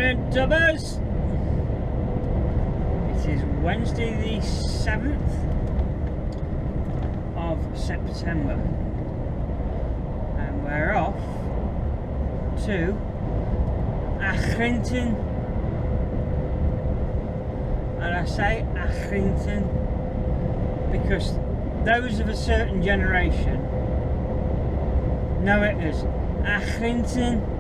morning, Tubbers. It is Wednesday the 7th of September and we're off to Accrington, and I say Accrington because those of a certain generation know it as Accrington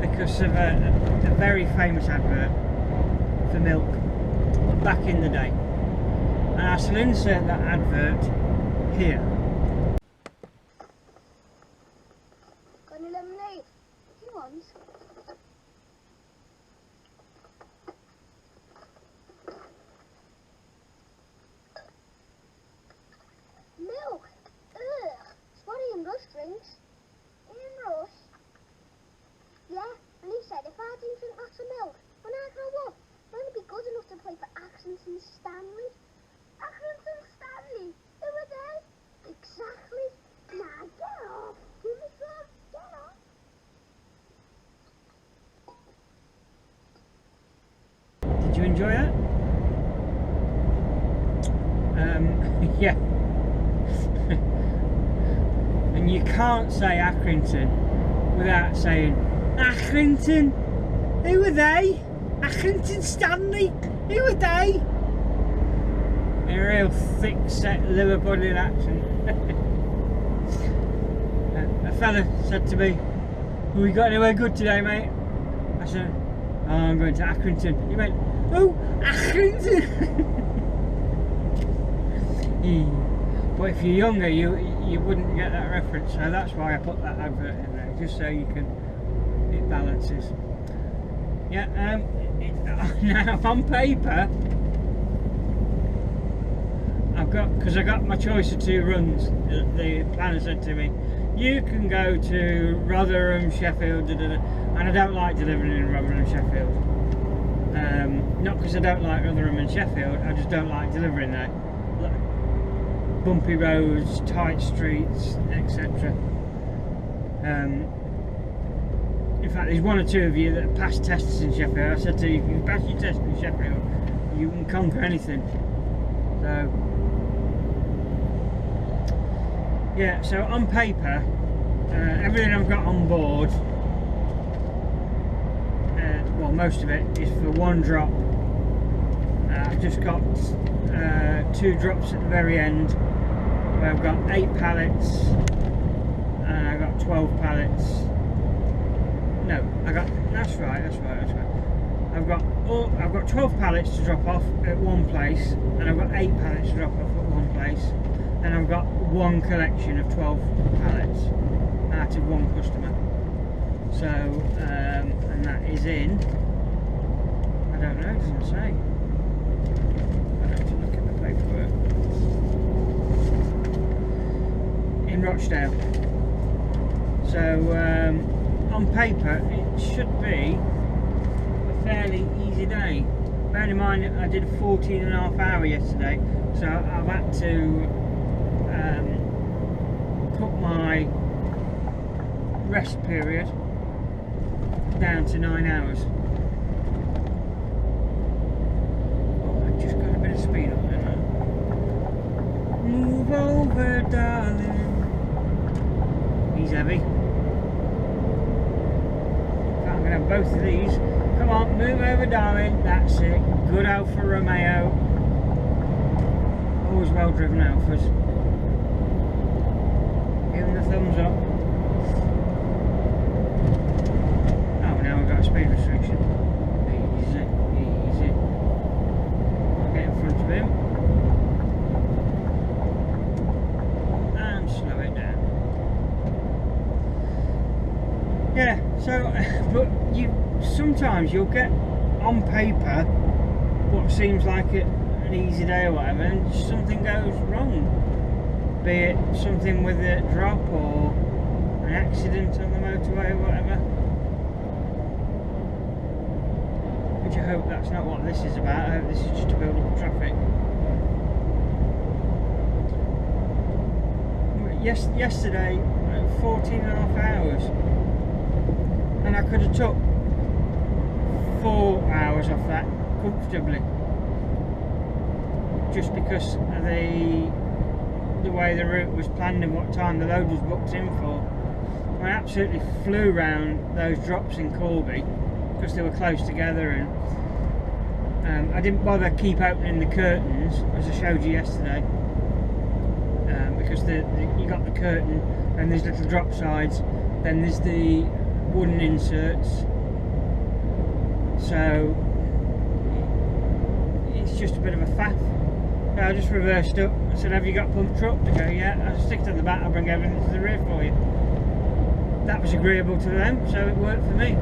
because of a very famous advert for milk back in the day, and I shall insert that advert here. Got any lemonade? If you want. Milk? Ugh. It's what Ian Rush drinks. Ian Rush? Yeah, and he said if I didn't drink lots of milk, when I grow up, I'm going to be good enough to play for Accrington Stanley. Accrington Stanley? Who are they? Exactly. Nah, get off. Give me some. Get off. Did you enjoy that? Yeah. And you can't say Accrington without saying Accrington. Who are they? Accrington Stanley. Who are they? In a real thick set Liverpudlian accent. A fella said to me, "Have we got anywhere good today, mate?" I said, "Oh, I'm going to Accrington." He went, "Oh, Accrington." But if you're younger, you wouldn't get that reference, so that's why I put that advert in there, just so you can, it balances. Yeah, now on paper, because I got my choice of 2 runs. The planner said to me, you can go to Rotherham, Sheffield, and I don't like delivering in Rotherham, Sheffield. Not because I don't like Rotherham and Sheffield, I just don't like delivering there. Bumpy roads, tight streets, etc. In fact, there's 1 or 2 of you that passed tests in Sheffield. I said to you, if you pass your test in Sheffield, you can conquer anything. So, yeah, so on paper, everything I've got on board, well, most of it is for 1 drop. I've just got 2 drops at the very end, where I've got 8 pallets, and I've got 12 pallets. No, that's right. I've got 12 pallets to drop off at one place, and I've got 8 pallets to drop off at one place, and I've got 1 collection of 12 pallets out of 1 customer. So, and that is in, I don't know, it doesn't say. I'd have to look at the paperwork. In Rochdale. So, on paper, it should be a fairly easy day. Bear in mind, I did a 14.5 hour yesterday, so I've had to cut my rest period down to 9 hours. Oh, I just got a bit of speed up there now. Move over, darling. He's heavy. I'm going to have both of these. Come on, move over, darling. That's it. Good Alfa Romeo. Always well driven Alfas. Give them the thumbs up. Oh, now we've got a speed restriction. Easy, easy. I'll get in front of him. And slow it down. Yeah, so, but sometimes you'll get on paper what seems like an easy day or whatever, and something goes wrong. Be it something with a drop or an accident on the motorway or whatever. Which I hope that's not what this is about. I hope this is just to build up traffic. Yesterday, 14.5 hours. And I could have took 4 hours off that comfortably, just because of the way the route was planned and what time the load was booked in for. I absolutely flew round those drops in Corby because they were close together, and I didn't bother keep opening the curtains as I showed you yesterday, because you got the curtain and there's little drop sides, then there's the wooden inserts, so it's just a bit of a faff. So I just reversed up. I said, have you got pumped up? They go, yeah. I'll stick it to the back, I'll bring everything to the rear for you. That was agreeable to them, so it worked for me.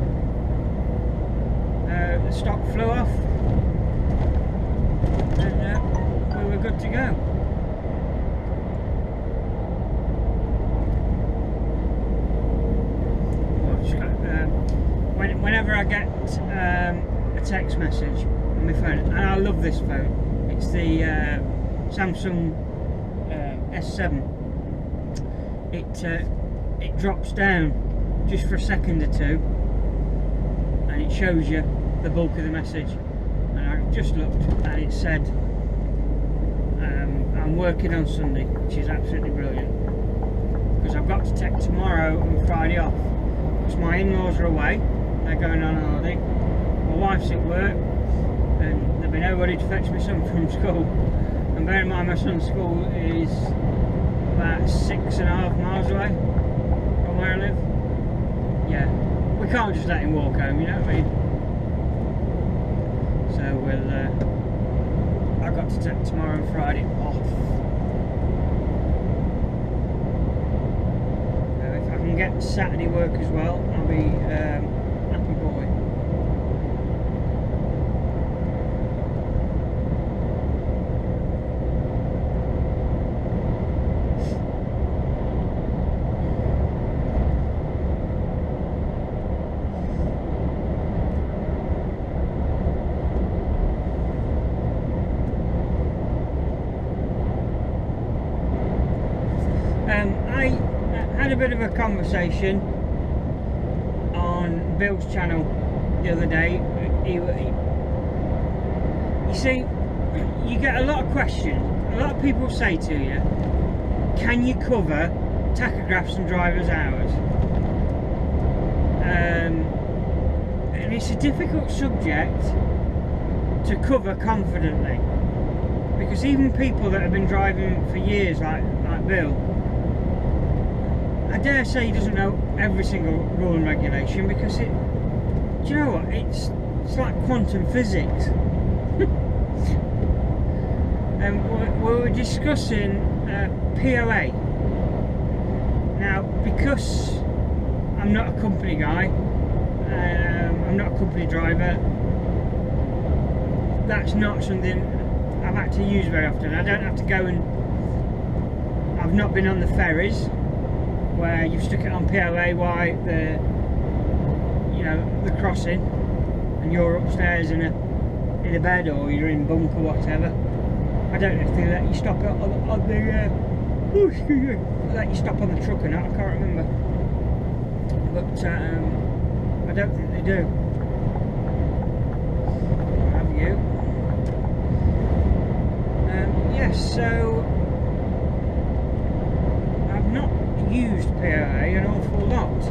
The stock flew off, and we were good to go. Whenever I get a text message on my phone, and I love this phone, it's the Samsung S7. It drops down just for a second or two, and it shows you the bulk of the message. And I just looked, and it said, "I'm working on Sunday," which is absolutely brilliant, because I've got to take tomorrow and Friday off, because my in-laws are away. They're going on holiday. My wife's at work, and there'll be nobody to fetch my son from school. And bear in mind, my son's school is about 6.5 miles away from where I live. Yeah, we can't just let him walk home, you know what I mean? So I've got to take tomorrow and Friday off. If I can get Saturday work as well, I'll be happy boy. I had a bit of a conversation on Bill's channel the other day. You see, you get a lot of questions. A lot of people say to you, can you cover tachographs and driver's hours? And it's a difficult subject to cover confidently, because even people that have been driving for years, like Bill, I dare say he doesn't know every single rule and regulation, because do you know what, it's like quantum physics. And we were discussing POA. Now, because I'm not a company guy, I'm not a company driver, that's not something I've had to use very often. I don't have to go and, I've not been on the ferries where you've stuck it on POA while the crossing, and you're upstairs in a bed, or you're in bunk or whatever. I don't know if they let you stop on the let you stop on the truck or not. I can't remember, but I don't think they do. Have you? Yes. So I've not used POA an awful lot.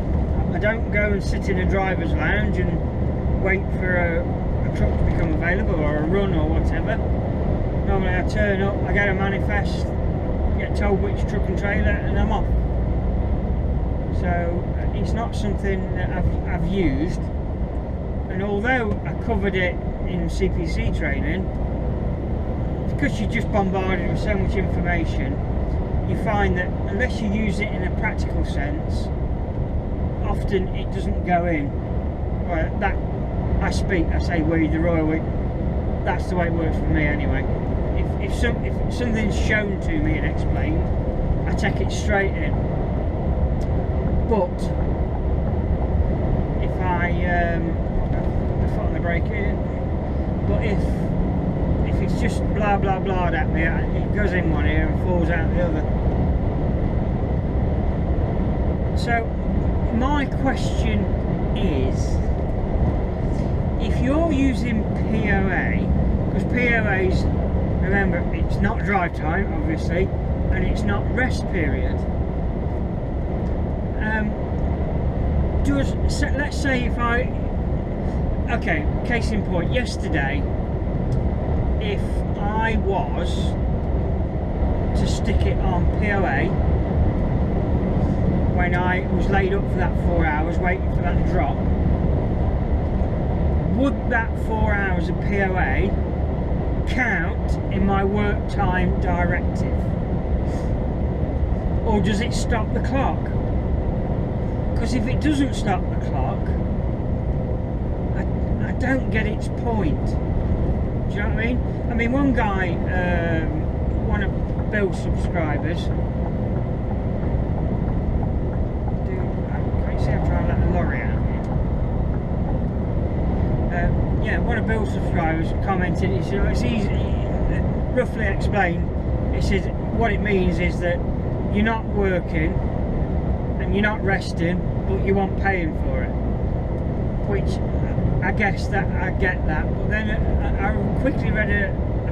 I don't go and sit in a driver's lounge and wait for a truck to become available, or a run or whatever. Normally I turn up, I get a manifest, get told which truck and trailer, and I'm off. So it's not something that I've used, and although I covered it in CPC training, because you're just bombarded with so much information, you find that unless you use it in a practical sense, often it doesn't go in. Well, that I say we, the royal we, that's the way it works for me anyway. If something's shown to me and explained, I take it straight in. But if I the foot on the brake here, but if it's just blah blah blah at me, it goes in one ear and falls out the other. So my question is, if you're you're using POA, because POA's, remember, it's not drive time, obviously, and it's not rest period. Let's say if okay, case in point, yesterday, if I was to stick it on POA when I was laid up for that 4 hours waiting for that drop, would that 4 hours of POA count in my work time directive? Or does it stop the clock? Because if it doesn't stop the clock, I don't get its point. Do you know what I mean? I mean, one guy, one of Bill's subscribers, can you see I'm trying to let the lorry out here? Yeah, one of Bill's subscribers commented, he said, it's easy, roughly explained, he said what it means is that you're not working and you're not resting, but you want paying for it, which I guess that I get that. But then I quickly read a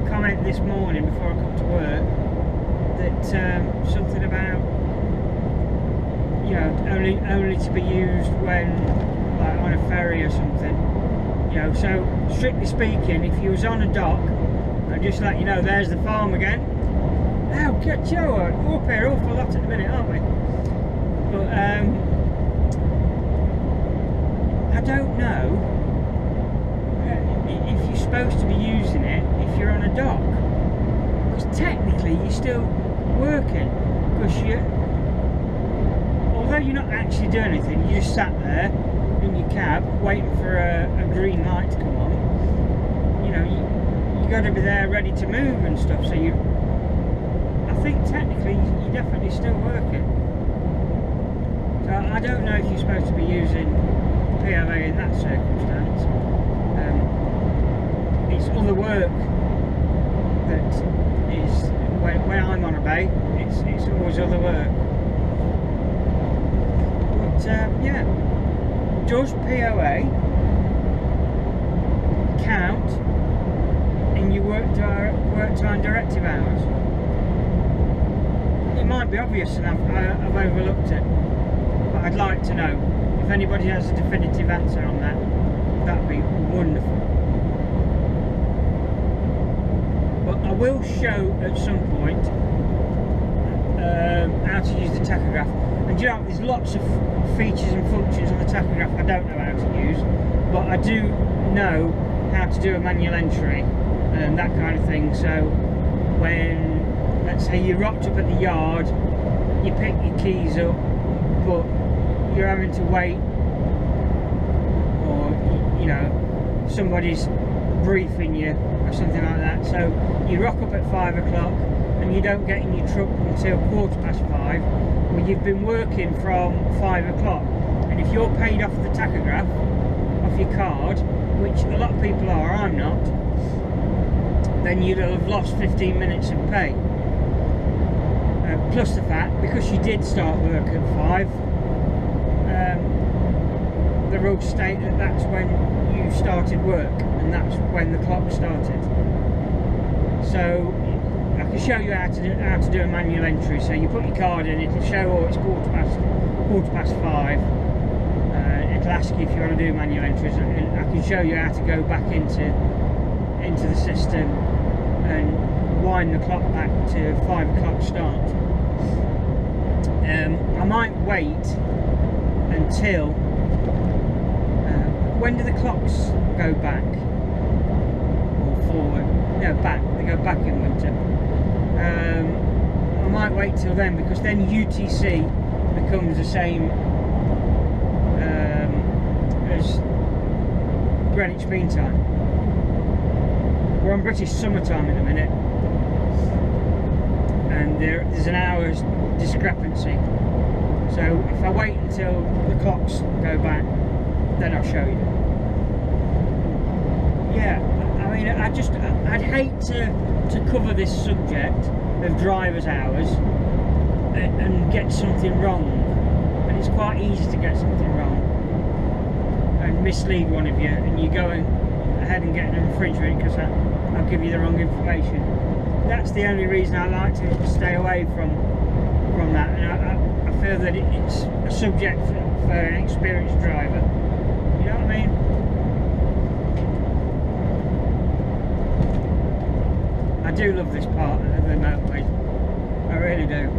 comment this morning before I come to work that something about, you know, only to be used when, like, on a ferry or something, you know. So strictly speaking, if you was on a dock, and just let you know, there's the farm again. Now get you, we're up here awful lot at the minute, aren't we? But I don't know if you're supposed to be using it if you're on a dock, because technically you're still working, because although you're not actually doing anything, you just sat there in your cab waiting for a green light to come on. You know, you got to be there ready to move and stuff, so I think technically you're definitely still working. So I don't know if you're supposed to be using POA in that circumstance. It's other work that is, when I'm on a bay, it's always other work. But yeah, does POA count in your work time directive hours? It might be obvious and I've overlooked it, but I'd like to know. If anybody has a definitive answer on that, that'd be wonderful. But I will show at some point how to use the tachograph. And you know, there's lots of features and functions on the tachograph I don't know how to use, but I do know how to do a manual entry and that kind of thing. So when, let's say, you're rocked up at the yard, you pick your keys up, but you're having to wait, or you know, somebody's briefing you or something like that, so you rock up at 5 o'clock and you don't get in your truck until 5:15. Well, you've been working from 5 o'clock, and if you're paid off the tachograph, off your card, which a lot of people are, I'm not, then you'd have lost 15 minutes of pay. Plus the fact, because you did start work at 5, the rules state that that's when you started work, and that's when the clock started. So I can show you how to do a manual entry. So you put your card in, it'll show, oh, it's quarter past 5. It'll ask you if you want to do manual entries, and I can show you how to go back into the system and wind the clock back to 5 o'clock start. I might wait until when do the clocks go back or forward? No, back. They go back in winter. I might wait till then, because then UTC becomes the same as Greenwich Mean Time. We're on British summertime in a minute, and there's an hour's discrepancy. So if I wait until the clocks go back, then I'll show you. Yeah, I mean, I'd hate to cover this subject of driver's hours and get something wrong, and it's quite easy to get something wrong and mislead one of you, and you go and ahead and get an infringement because I'll give you the wrong information. That's the only reason I like to stay away from that, and I feel that it's a subject for an experienced driver. You know what I mean? I do love this part of the motorway. I really do.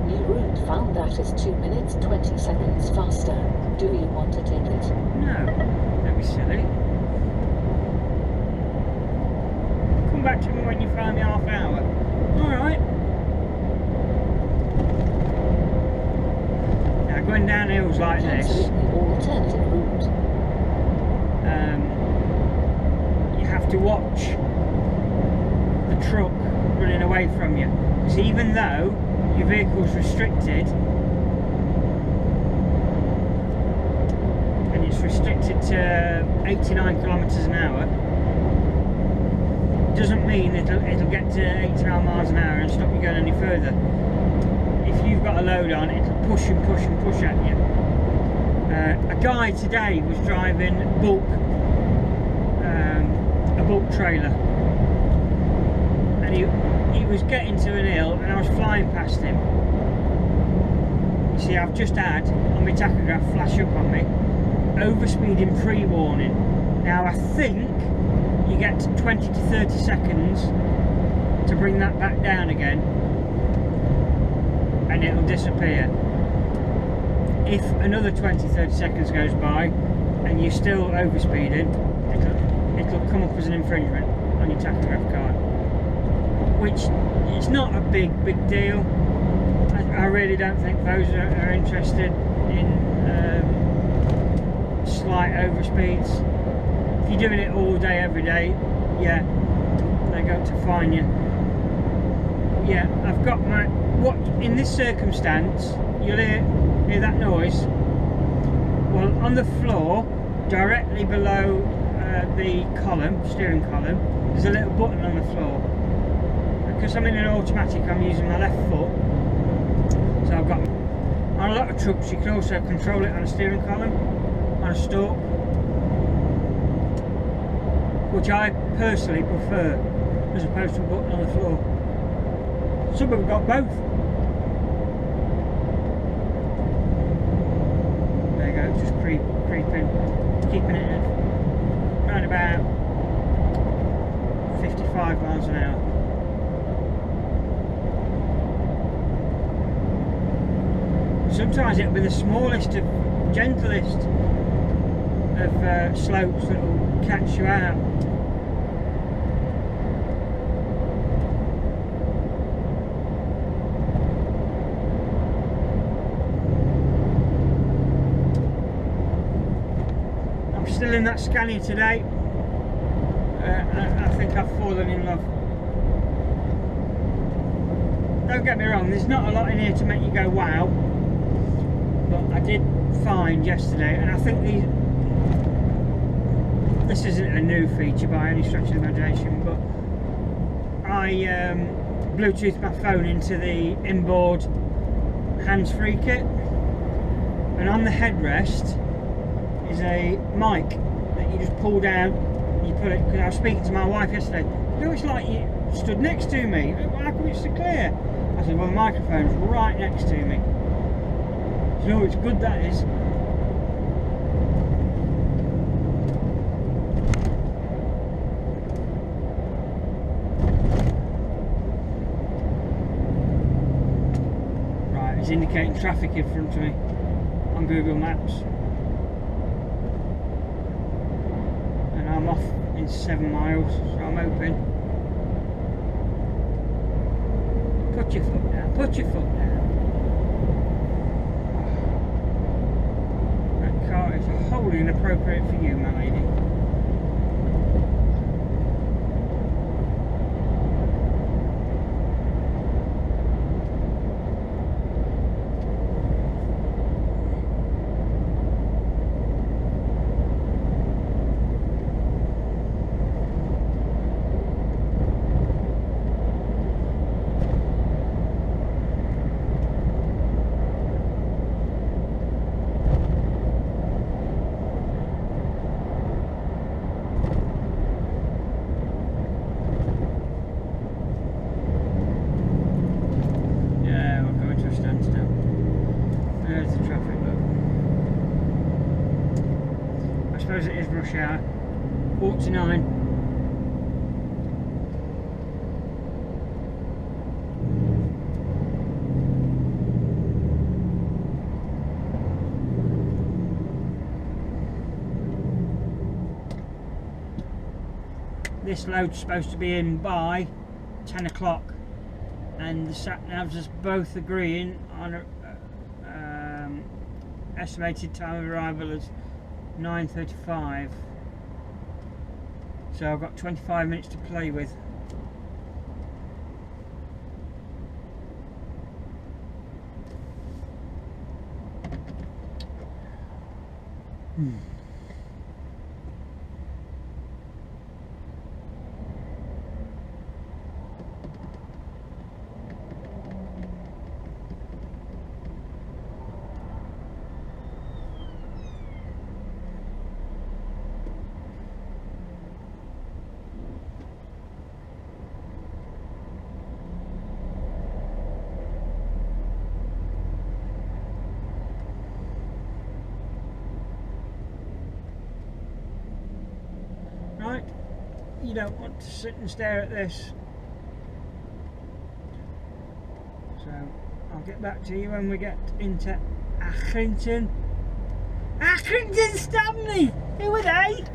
New route found that is 2 minutes 20 seconds faster. Do you want to take it? No, don't be silly. Come back to me when you find the half hour. Alright. Now going down hills like this, Cancelling the alternative route. you have to watch the truck running away from you. Because even though your vehicle's restricted, and it's restricted to 89 kilometres an hour, doesn't mean it'll get to 89 miles an hour and stop you going any further. If you've got a load on, it'll push and push and push at you. A guy today was driving a bulk trailer, and he was getting to an hill, and I was flying past him. You see, I've just had on my tachograph flash up on me overspeeding pre-warning. Now I think you get to 20 to 30 seconds to bring that back down again, and it'll disappear. If another 20-30 seconds goes by and you're still overspeeding, it'll come up as an infringement on your tachograph card, which it's not a big deal. I really don't think those are interested in slight overspeeds. If you're doing it all day, every day, yeah, they're going to fine you. Yeah, I've got my, what in this circumstance, you'll hear that noise. Well, on the floor, directly below the column, steering column, there's a little button on the floor. Because I'm in an automatic, I'm using my left foot. So I've got, on a lot of trucks you can also control it on a steering column, on a stalk, which I personally prefer as opposed to a button on the floor. Some have got both. There you go, just creeping, keeping it at around about 55 miles an hour. Sometimes it'll be the smallest of, gentlest of slopes that will catch you out. I'm still in that Scania today. I think I've fallen in love. Don't get me wrong, there's not a lot in here to make you go wow, but I did find yesterday, and I think this isn't a new feature by any stretch of the imagination, but I Bluetoothed my phone into the inboard hands-free kit, and on the headrest is a mic that you just pull down. You put it, because I was speaking to my wife yesterday, you know, it's like you stood next to me, how come it's so clear? I said, well, the microphone's right next to me. You know, it's good, that is. Right, it's indicating traffic in front of me on Google Maps. And I'm off in 7 miles, so I'm hoping. Put your foot down, put your foot down. That car is wholly inappropriate for you, my lady. there's the traffic, look. I suppose it is rush hour. 49. This load's supposed to be in by 10 o'clock, and the sat navs are both agreeing on a estimated time of arrival as 9:35. So I've got 25 minutes to play with. Right, you don't want to sit and stare at this, so I'll get back to you when we get into Accrington Stanley. Who are they?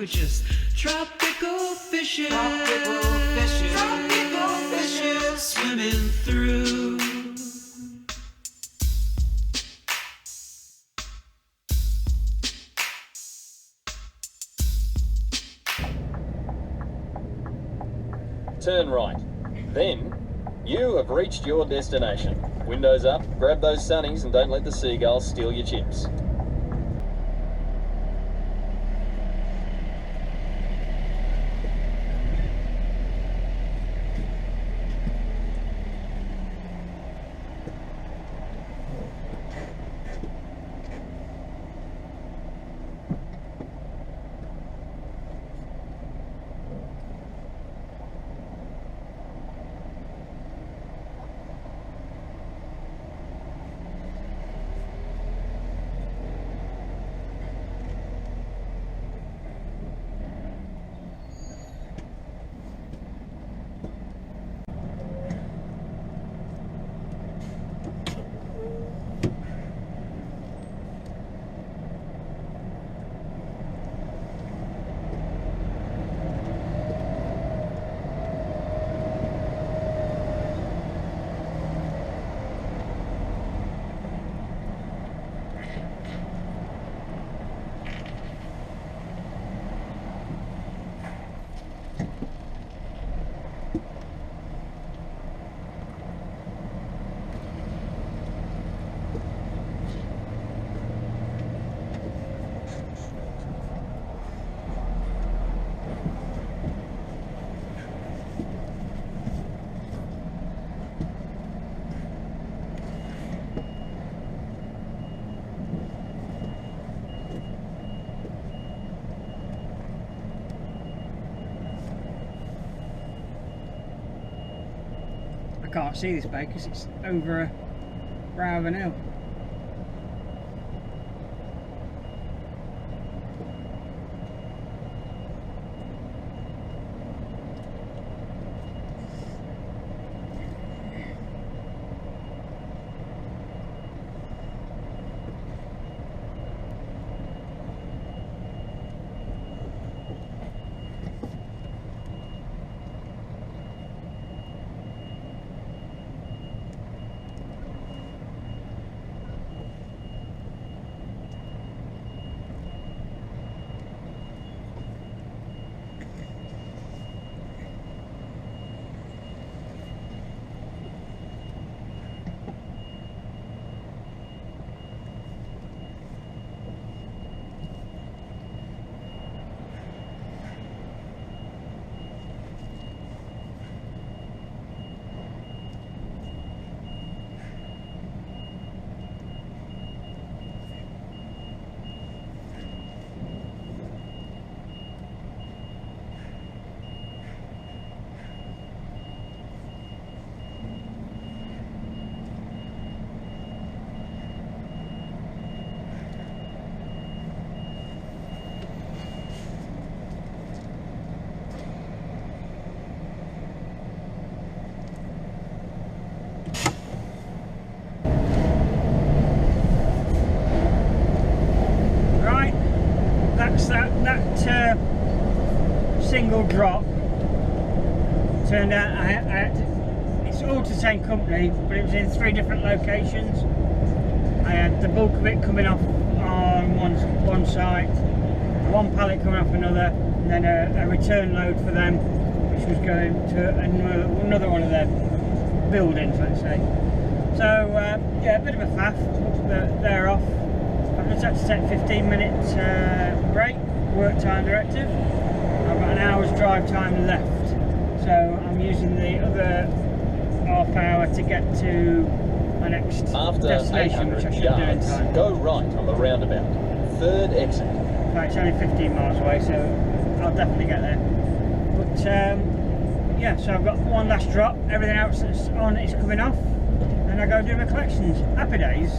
with just tropical fishes. Tropical fishes swimming through. Turn right. Then, you have reached your destination. Windows up, grab those sunnies and don't let the seagulls steal your chips. I can't see this bay because it's over a brow of an hill. That single drop turned out I had to, it's all to the same company, but it was in 3 different locations. I had the bulk of it coming off on one site, one pallet coming off another, and then a return load for them, which was going to another one of their buildings, let's say. So yeah, a bit of a faff, but they're off. I've just had to take a 15-minute break, work time directive. I've got an hour's drive time left, so I'm using the other half hour to get to my next destination, which I should do in time. Go right on the roundabout, 3rd exit. Right, it's only 15 miles away, so I'll definitely get there. But yeah, so I've got one last drop, everything else that's on is coming off, and I go do my collections. Happy days.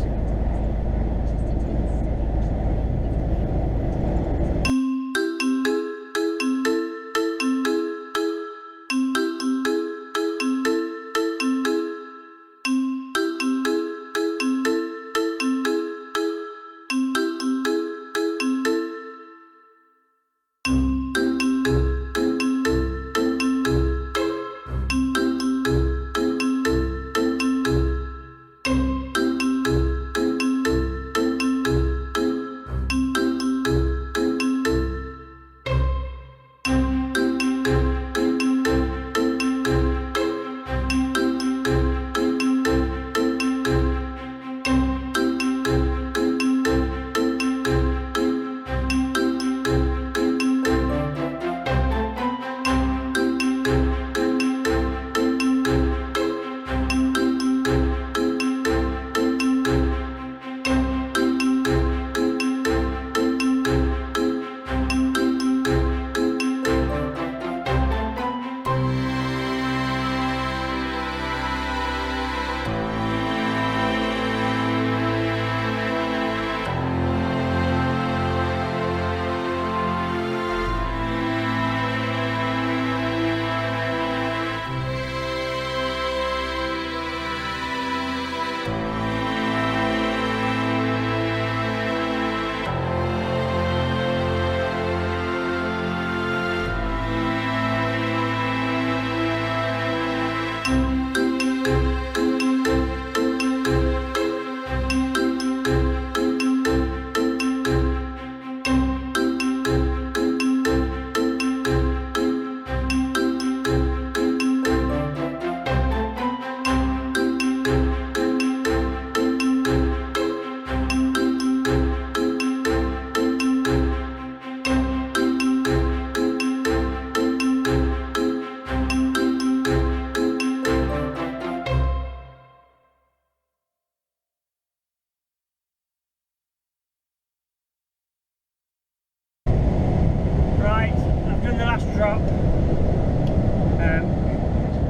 drop.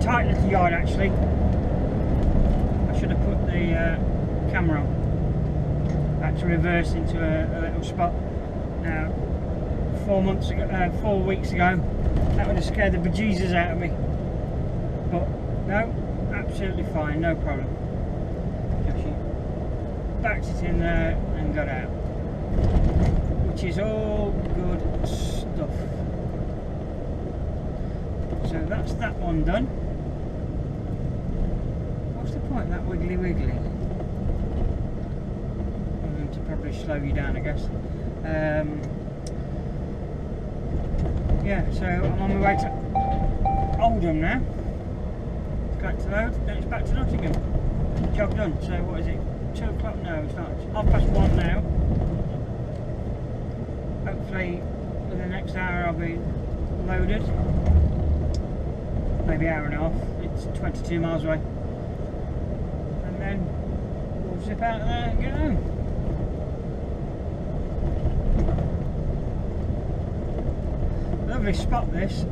Tight little yard actually. I should have put the camera on. Had to reverse into a little spot. Now, 4 weeks ago, that would have scared the bejesus out of me. But no, absolutely fine, no problem. Just backed it in there and got out, which is all good stuff. So that's that one done. What's the point of that wiggly wiggly? I'm going to probably slow you down, I guess. Yeah, so I'm on my way to Oldham now. Collect to load, then it's back to Nottingham. Job done. So what is it? 2 o'clock? No, it's not. It's 1:30 now. Hopefully in the next hour I'll be loaded. Maybe hour and a half. It's 22 miles away. And then we'll zip out of there and get home. Lovely spot this.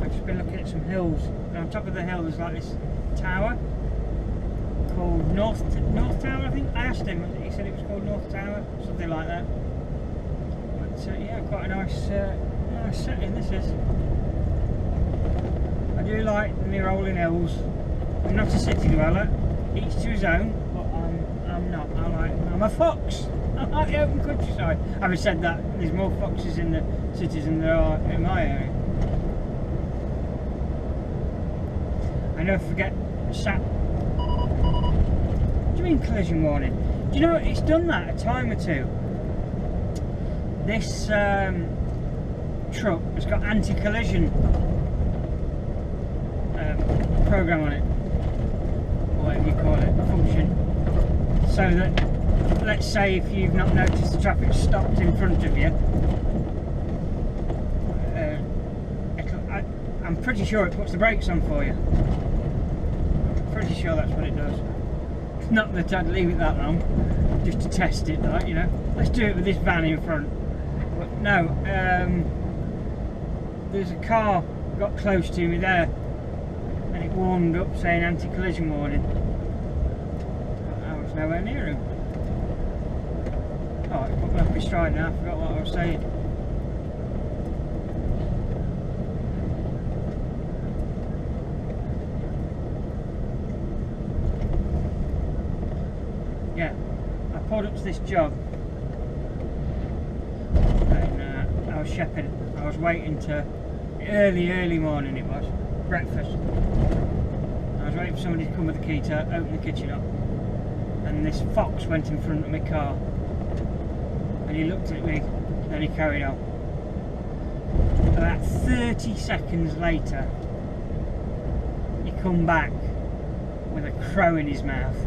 I've just been looking at some hills, and on top of the hill there's like this tower called North Tower, I think. I asked him, he said it was called North Tower, something like that. But yeah, quite a nice setting this is. I do like the rolling hills. I'm not a city dweller. Each to his own, but I'm not. I'm a fox. I like the open countryside. Having said that, there's more foxes in the cities than there are in my area. I never forget sat. What do you mean collision warning? Do you know it's done that a time or two? This truck has got anti-collision program on it. Whatever you call it, function, so that, let's say if you've not noticed the traffic stopped in front of you, I'm pretty sure it puts the brakes on for you. I'm pretty sure that's what it does. Not that I'd leave it that long, just to test it, like, you know, let's do it with this van in front. But no, there's a car got close to me there, and it warmed up saying anti-collision warning. I was nowhere near him. Oh, it put me off my stride now, I forgot what I was saying. Yeah, I pulled up to this job and I was shepherding. I was waiting to, early morning it was, breakfast. I was waiting for somebody to come with the key to open the kitchen up, and this fox went in front of my car, and he looked at me, then he carried on. About 30 seconds later, he come back with a crow in his mouth.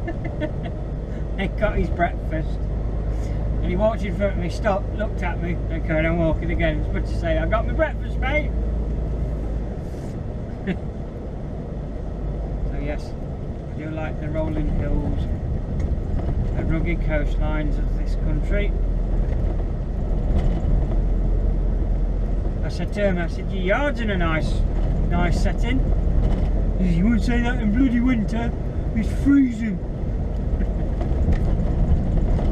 He got his breakfast, and he walked in front of me, stopped, looked at me, and carried on walking again. It's good to say, I got my breakfast, mate. So yes, I do like the rolling hills, the rugged coastlines of this country. I said to him, I said, your yard's in a nice setting. He said, you wouldn't say that in bloody winter, it's freezing.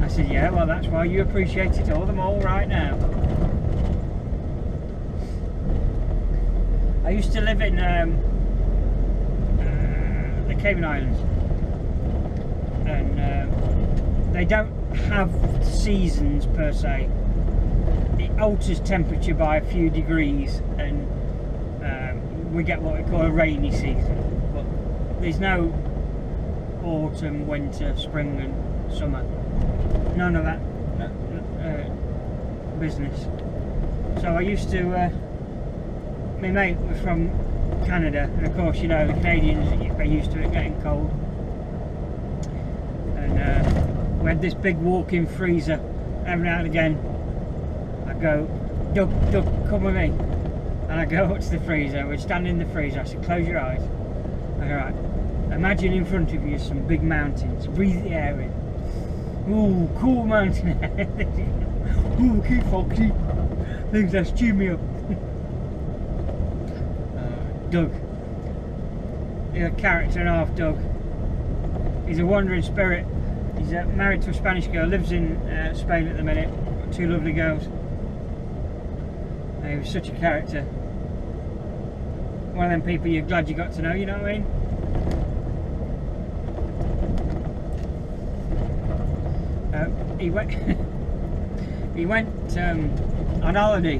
I said, yeah, well that's why you appreciate it all the more right now. I used to live in the Cayman Islands, and they don't have seasons per se. It alters temperature by a few degrees, and we get what we call a rainy season, but there's no autumn, winter, spring and summer. None of that business. So I used to, my mate was from Canada, and of course, you know, the Canadians are used to it getting cold. And we had this big walk-in freezer. Every now and again, I go, Doug, come with me. And I go up to the freezer, we'd stand in the freezer, I said, close your eyes. I go, right, Imagine in front of you some big mountains. Breathe the air in. Ooh, cool mountain air. Ooh, keep foxy. Things that chew me up. Doug. He's a character and a half, Doug. He's a wandering spirit. He's married to a Spanish girl, lives in Spain at the minute. Got 2 lovely girls. He was such a character. One of them people you're glad you got to know, you know what I mean? He went he went on holiday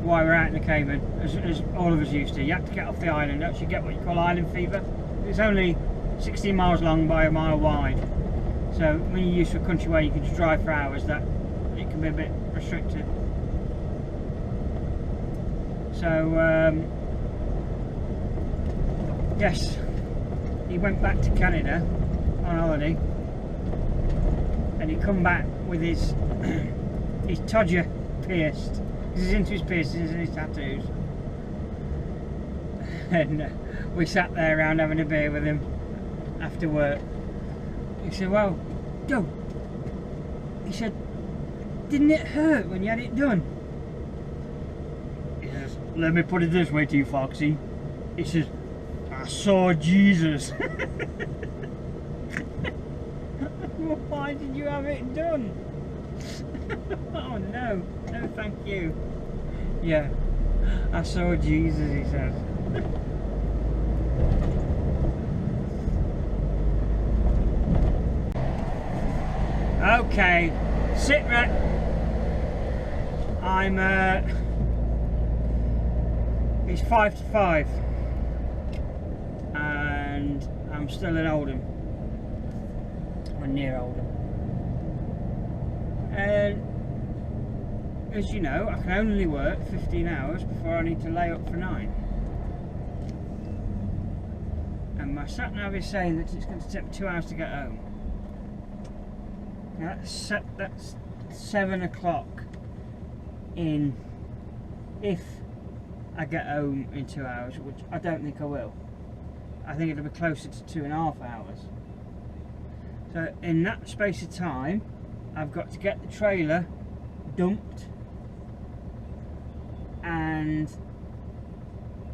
while we were out in the Cayman, as all of us used to. You had to get off the island, don't you get what you call island fever? It's only 16 miles long by a mile wide, so when you're used to a country where you can just drive for hours, that it can be a bit restricted. So yes, he went back to Canada on holiday, and he come back with his his todger pierced. He's into his piercings and his tattoos. And we sat there around having a beer with him after work. He said, well, Joe, he said, didn't it hurt when you had it done? He says, let me put it this way to you, Foxy. He says, I saw Jesus. Well, why did you have it done? Oh no, no thank you. Yeah, I saw Jesus, he says. Okay, sit rep. I'm it's 5 to 5 and I'm still in Oldham, or near Oldham. And as you know, I can only work 15 hours before I need to lay up for 9. And my sat nav is saying that it's going to take 2 hours to get home. Now that's 7 o'clock in, if I get home in 2 hours, which I don't think I will. I think it'll be closer to 2.5 hours. So in that space of time, I've got to get the trailer dumped and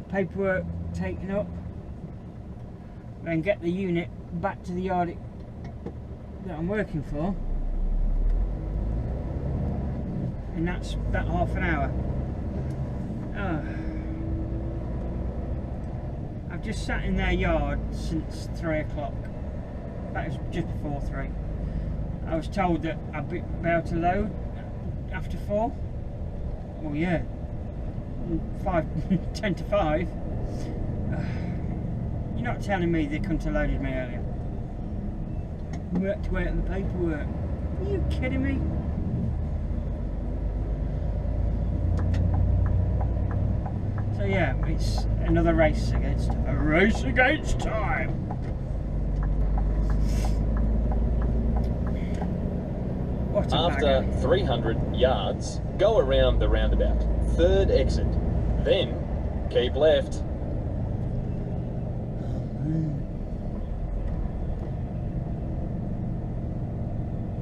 paperwork taken up, then get the unit back to the yard that I'm working for, and that's that half an hour. I've just sat in their yard since 3 o'clock. That was just before 3. I was told that I'd be able to load after 4. Well, yeah, 10 to 5. You're not telling me they couldn't have loaded me earlier. We had to wait on the paperwork. Are you kidding me? So yeah, it's another race against time. After 300 yards, go around the roundabout. 3rd exit. Then keep left.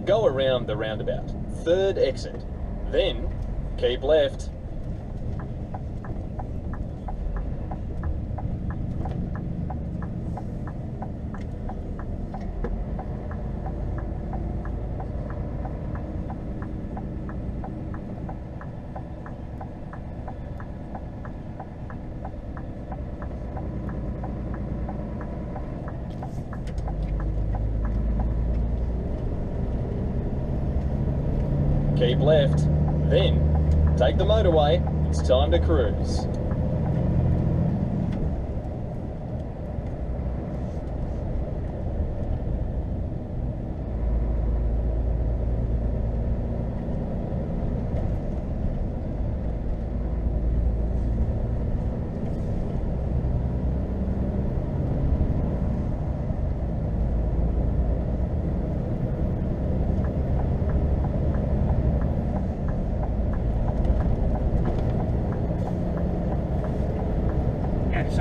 Go around the roundabout. 3rd exit. Then keep left. Keep left, then take the motorway. It's time to cruise.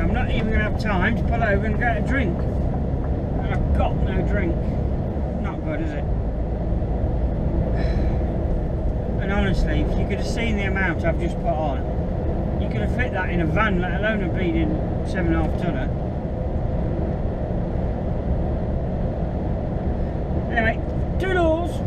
I'm not even going to have time to pull over and get a drink. And I've got no drink. Not good, is it? And honestly, if you could have seen the amount I've just put on, you could have fit that in a van, let alone a bleeding 7.5 tonner. Anyway, toodles!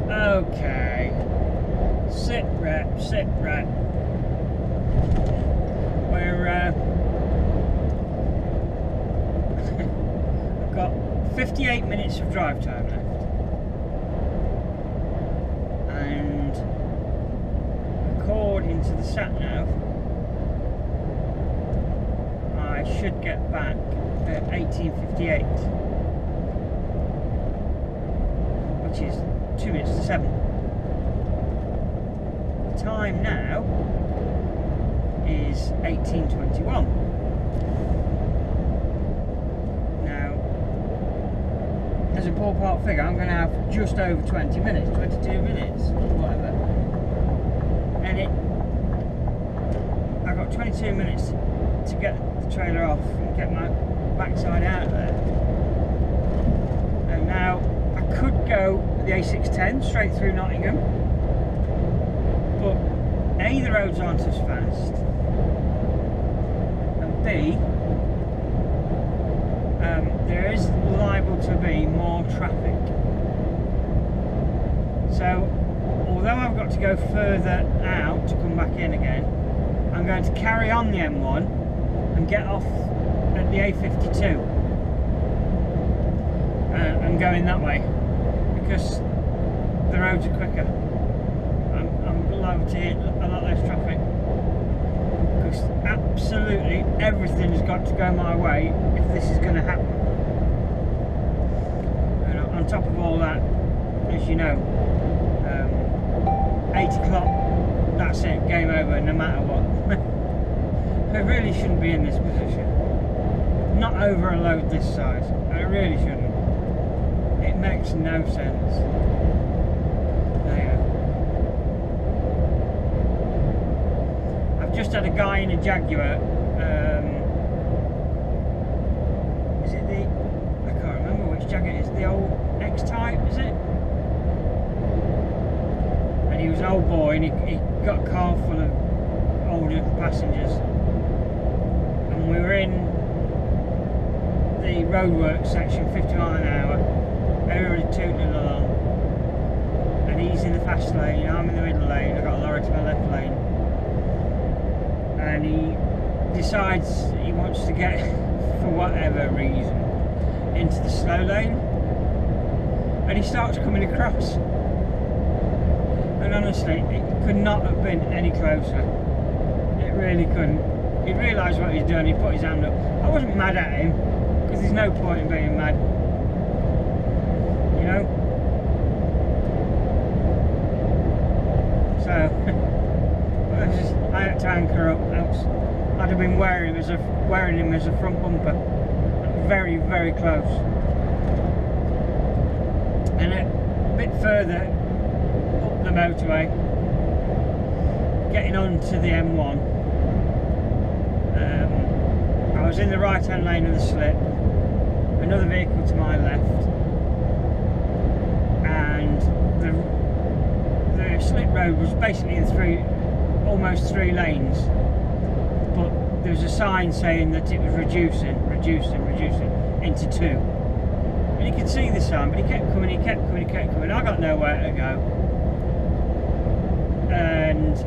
Okay, sit rep. We're I've got 58 minutes of drive time left, and according to the sat nav, I should get back at 18:58, which is 2 minutes to 7. The time now is 18:21. Now, as a ballpark figure, I'm going to have just over 20 minutes, 22 minutes, whatever. And I've got 22 minutes to get the trailer off and get my backside out of there. And now I could go the A610 straight through Nottingham, but A, the roads aren't as fast, and B, there is liable to be more traffic. So although I've got to go further out to come back in again, I'm going to carry on the M1 and get off at the A52 and go in that way, because the roads are quicker. I'm liable to hit a lot less traffic, because absolutely everything has got to go my way if this is going to happen. And on top of all that, as you know, 8 o'clock, that's it, game over no matter what. I really shouldn't be in this position. Not over a load this size. I really shouldn't. It makes no sense. There you go. I've just had a guy in a Jaguar. Is it the... I can't remember which Jaguar it is. The old X-Type, is it? And he was an old boy, and he got a car full of older passengers. And we were in the roadworks section, 50 miles an hour. Everybody tooting along, and and he's in the fast lane, I'm in the middle lane, I've got a lorry to my left lane, and he decides he wants to get, for whatever reason, into the slow lane, and he starts coming across, and honestly it could not have been any closer. It really couldn't. He realised what he's done, he put his hand up. I wasn't mad at him, because there's no point in being mad, you know. So I had to anchor up, else I'd have been wearing him as a front bumper. Very, very close. And a bit further up the motorway, getting onto the M1, I was in the right hand lane of the slip, another vehicle to my left, and the slip road was basically in almost three lanes, but there was a sign saying that it was reducing into two. And you could see the sign, but he kept coming. I got nowhere to go. And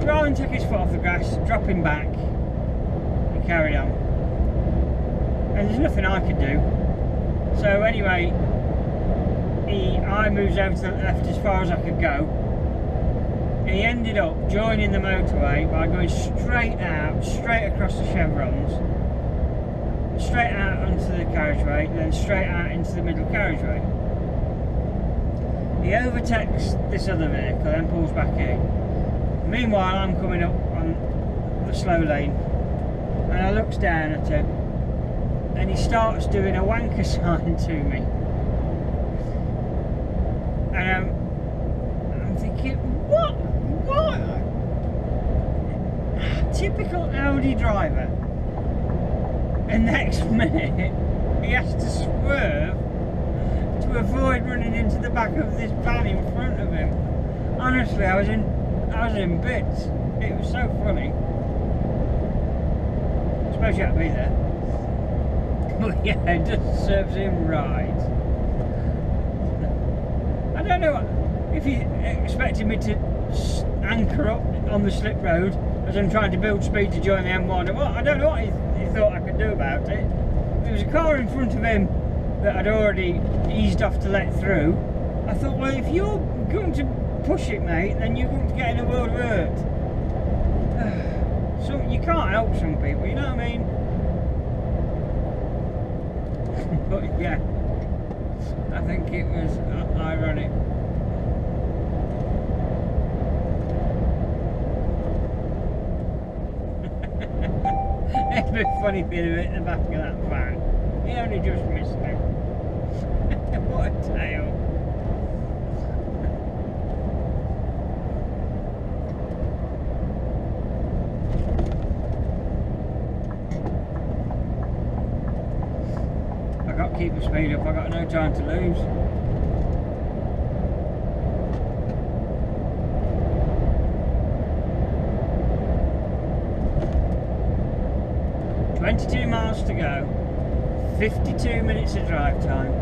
rather than take his foot off the gas, drop him back, he carried on. And there's nothing I could do. So anyway, I moved over to the left as far as I could go. He ended up joining the motorway by going straight across the chevrons, straight out onto the carriageway, then straight out into the middle carriageway. He overtakes this other vehicle, then pulls back in. Meanwhile, I'm coming up on the slow lane, and I looks down at him, and he starts doing a wanker sign to me. And I'm thinking, what? Typical Audi driver. And next minute, he has to swerve to avoid running into the back of this van in front of him. Honestly, I was in bits. It was so funny. I suppose you had to be there. But yeah, it just serves him right. I don't know if he expected me to anchor up on the slip road as I'm trying to build speed to join the M1 or what. I don't know what he thought I could do about it. There was a car in front of him that I'd already eased off to let through. I thought, well, if you're going to push it, mate, then you're going to get in a world of hurt. So you can't help some people, you know what I mean? But yeah, I think it was ironic. It'd be funny if he'd have hit the back of that van. He only just missed him. What a tale. I've got to keep the speed up, I've got no time to lose. .22 miles to go, 52 minutes of drive time.